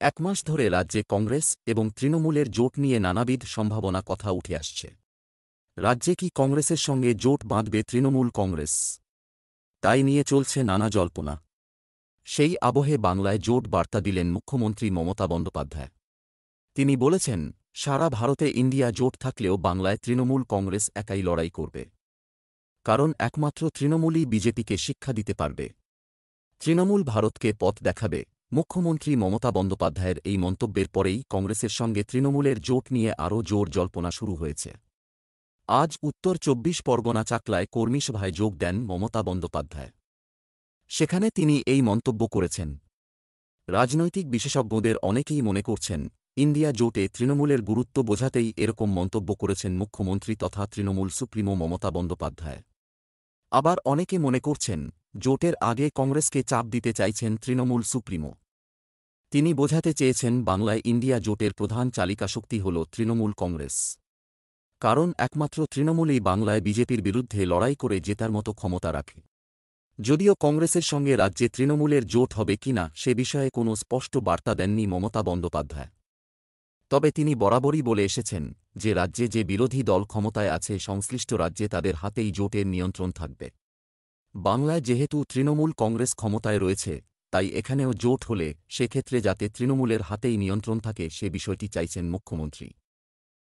এক মাস ধরে রাজ্যে কংগ্রেস এবং তৃণমূলের জোট নিয়ে নানাবিধ সম্ভাবনা কথা উঠে আসছে। রাজ্যে কি কংগ্রেসের সঙ্গে জোট বাঁধবে তৃণমূল কংগ্রেস? তাই নিয়ে চলছে নানা জল্পনা। সেই আবহে বাংলায় জোট বার্তা দিলেন মুখ্যমন্ত্রী মমতা বন্দ্যোপাধ্যায়। তিনি বলেছেন, সারা ভারতে ইন্ডিয়া জোট থাকলেও বাংলায় তৃণমূল কংগ্রেস একাই লড়াই করবে। কারণ একমাত্র তৃণমূলই বিজেপিকে শিক্ষা দিতে পারবে। তৃণমূল ভারতকে পথ দেখাবে। মুখ্যমন্ত্রী মমতা বন্দ্যোপাধ্যায়ের এই মন্তব্যের পরেই কংগ্রেসের সঙ্গে তৃণমূলের জোট নিয়ে আরও জোর জল্পনা শুরু হয়েছে। আজ উত্তর ২৪ পরগনা চাকলায় কর্মী সভায় যোগ দেন মমতা বন্দ্যোপাধ্যায়। সেখানে তিনি এই মন্তব্য করেছেন। রাজনৈতিক বিশেষজ্ঞদের অনেকেই মনে করছেন, ইন্ডিয়া জোটে তৃণমূলের গুরুত্ব বোঝাতেই এরকম মন্তব্য করেছেন মুখ্যমন্ত্রী তথা তৃণমূল সুপ্রিমো মমতা বন্দ্যোপাধ্যায়। আবার অনেকে মনে করছেন, জোটের আগে কংগ্রেসকে চাপ দিতে চাইছেন তৃণমূল সুপ্রিমো। তিনি বোঝাতে চেয়েছেন বাংলায় ইন্ডিয়া জোটের প্রধান চালিকাশক্তি হল তৃণমূল কংগ্রেস। কারণ একমাত্র তৃণমূলই বাংলায় বিজেপির বিরুদ্ধে লড়াই করে জেতার মতো ক্ষমতা রাখে। যদিও কংগ্রেসের সঙ্গে রাজ্যে তৃণমূলের জোট হবে কিনা সে বিষয়ে কোনো স্পষ্ট বার্তা দেননি মমতা বন্দ্যোপাধ্যায়। তবে তিনি বরাবরই বলে এসেছেন যে রাজ্যে যে বিরোধী দল ক্ষমতায় আছে সংশ্লিষ্ট রাজ্যে তাদের হাতেই জোটের নিয়ন্ত্রণ থাকবে। বাংলায় যেহেতু তৃণমূল কংগ্রেস ক্ষমতায় রয়েছে, তাই এখানেও জোট হলে সেক্ষেত্রে যাতে তৃণমূলের হাতেই নিয়ন্ত্রণ থাকে সে বিষয়টি চাইছেন মুখ্যমন্ত্রী।